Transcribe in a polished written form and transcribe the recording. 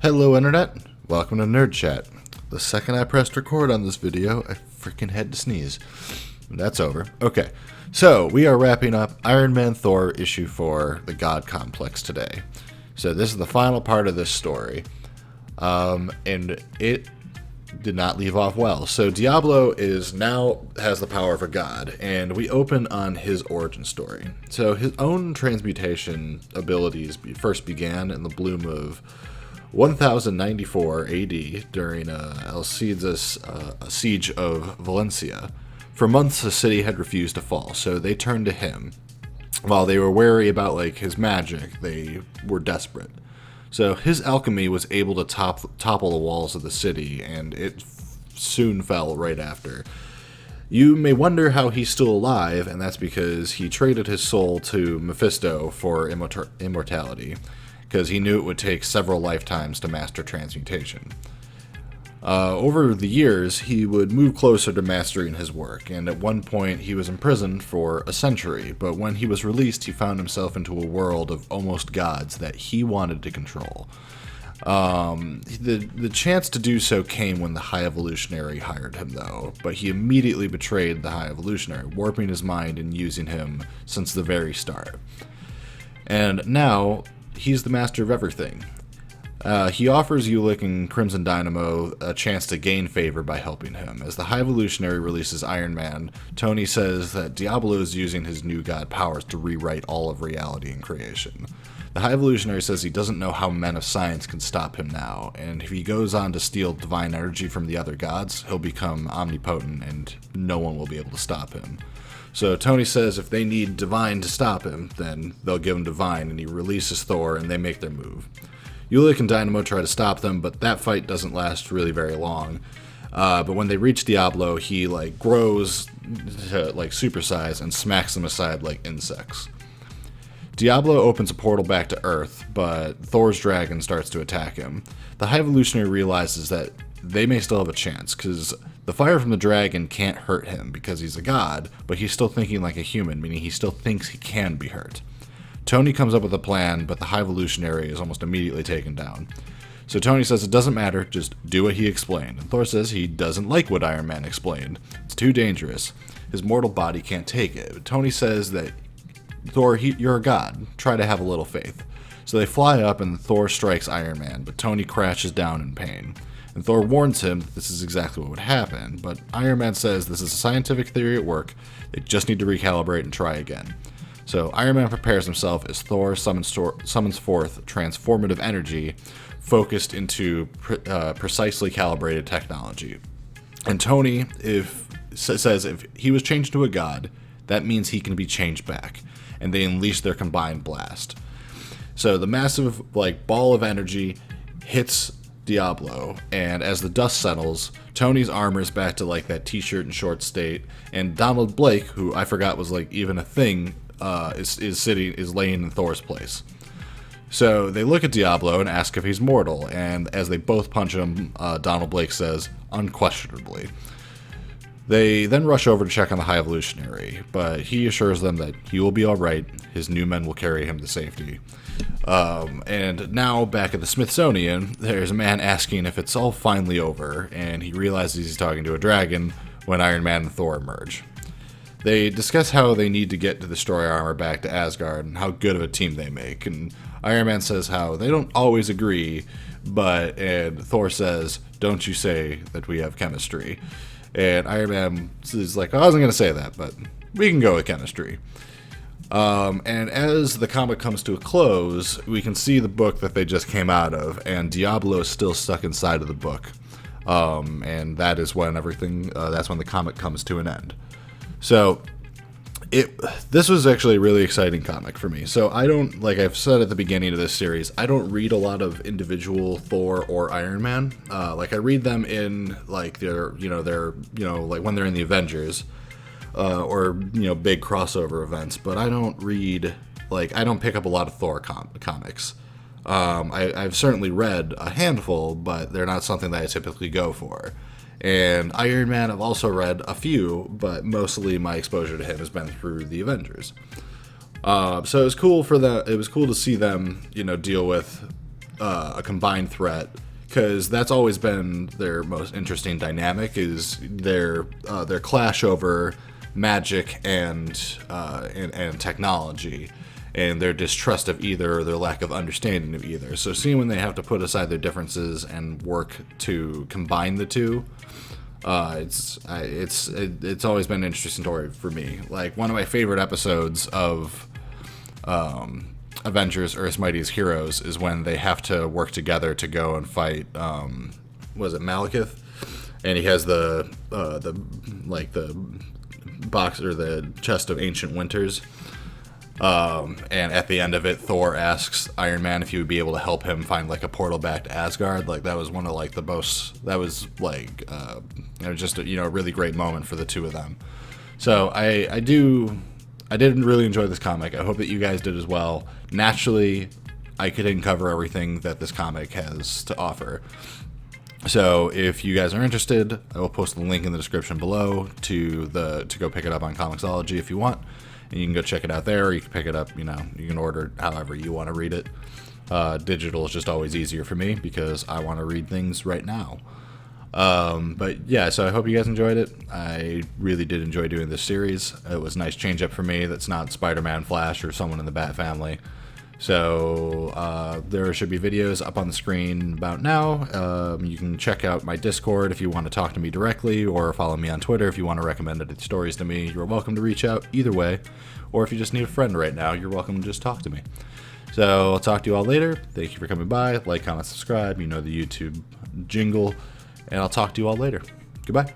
Hello Internet, welcome to NerdChat. The second I pressed record on this video, I freaking had to sneeze. That's over. Okay, so we are wrapping up Iron Man Thor issue 4, The God Complex today. So this is the final part of this story, and it did not leave off well. So Diablo has the power of a god, and we open on his origin story. So his own transmutation abilities first began in the bloom of 1094 AD during Alcides' siege of Valencia. For months, the city had refused to fall, so they turned to him. While they were wary about his magic, they were desperate. So his alchemy was able to topple the walls of the city, and it soon fell right after. You may wonder how he's still alive, and that's because he traded his soul to Mephisto for immortality, because he knew it would take several lifetimes to master transmutation. Over the years, he would move closer to mastering his work, and at one point he was imprisoned for a century, but when he was released, he found himself into a world of almost gods that he wanted to control. The chance to do so came when the High Evolutionary hired him, though, but he immediately betrayed the High Evolutionary, warping his mind and using him since the very start. And now, he's the master of everything. He offers Ulick and Crimson Dynamo a chance to gain favor by helping him. As the High Evolutionary releases Iron Man, Tony says that Diablo is using his new god powers to rewrite all of reality and creation. The High Evolutionary says he doesn't know how men of science can stop him now, and if he goes on to steal divine energy from the other gods, he'll become omnipotent and no one will be able to stop him. So Tony says if they need divine to stop him, then they'll give him divine, and he releases Thor and they make their move. Ulick and Dynamo try to stop them, but that fight doesn't last really very long. But when they reach Diablo, he grows to supersize and smacks them aside like insects. Diablo opens a portal back to Earth, but Thor's dragon starts to attack him. The High Evolutionary realizes that they may still have a chance, because the fire from the dragon can't hurt him because he's a god, but he's still thinking like a human, meaning he still thinks he can be hurt. Tony comes up with a plan, but the High Evolutionary is almost immediately taken down. So Tony says it doesn't matter, just do what he explained. And Thor says he doesn't like what Iron Man explained. It's too dangerous. His mortal body can't take it. But Tony says that, Thor, you're a god. Try to have a little faith. So they fly up and Thor strikes Iron Man, but Tony crashes down in pain. And Thor warns him that this is exactly what would happen, but Iron Man says this is a scientific theory at work. They just need to recalibrate and try again. So Iron Man prepares himself as Thor summons forth transformative energy focused into precisely calibrated technology. And Tony says if he was changed to a god, that means he can be changed back. And they unleash their combined blast. So the massive ball of energy hits Diablo, and as the dust settles, Tony's armor is back to that t-shirt and short state, and Donald Blake, who I forgot was even a thing, is laying in Thor's place. So they look at Diablo and ask if he's mortal, and as they both punch him, Donald Blake says, unquestionably. They then rush over to check on the High Evolutionary, but he assures them that he will be alright, his new men will carry him to safety. And now, back at the Smithsonian, there's a man asking if it's all finally over, and he realizes he's talking to a dragon when Iron Man and Thor emerge. They discuss how they need to get to destroy armor back to Asgard and how good of a team they make, and Iron Man says how they don't always agree, and Thor says, don't you say that we have chemistry. And Iron Man is I wasn't going to say that, but we can go with chemistry. And as the comic comes to a close, we can see the book that they just came out of, and Diablo is still stuck inside of the book. And that is when that's when the comic comes to an end. So, this was actually a really exciting comic for me. So I don't, I've said at the beginning of this series, I don't read a lot of individual Thor or Iron Man. I read them in their when they're in the Avengers, or big crossover events. But I don't read I don't pick up a lot of Thor comics. I've certainly read a handful, but they're not something that I typically go for. And Iron Man, I've also read a few, but mostly my exposure to him has been through the Avengers. So it was cool to see them, deal with a combined threat, because that's always been their most interesting dynamic, is their clash over magic and technology, and their distrust of either, or their lack of understanding of either. So seeing when they have to put aside their differences and work to combine the two, it's always been an interesting story for me. Like, one of my favorite episodes of Avengers: Earth's Mightiest Heroes is when they have to work together to go and fight. Was it Malekith? And he has the box, or the chest of ancient winters. And at the end of it, Thor asks Iron Man if he would be able to help him find like a portal back to Asgard. Like, that was one of like the most. That was like just a, a really great moment for the two of them. So I did really enjoy this comic. I hope that you guys did as well. Naturally, I couldn't cover everything that this comic has to offer. So if you guys are interested, I will post the link in the description below to go pick it up on Comixology if you want. And you can go check it out there, or you can pick it up, you can order it however you want to read it. Digital is just always easier for me because I want to read things right now. But yeah, so I hope you guys enjoyed it. I really did enjoy doing this series. It was a nice change up for me. That's not Spider-Man, Flash, or someone in the Bat family. So there should be videos up on the screen about now. You can check out my Discord if you want to talk to me directly, or follow me on Twitter if you want to recommend stories to me. You're welcome to reach out either way. Or if you just need a friend right now, you're welcome to just talk to me. So I'll talk to you all later. Thank you for coming by. Like, comment, subscribe. You know the YouTube jingle. And I'll talk to you all later. Goodbye.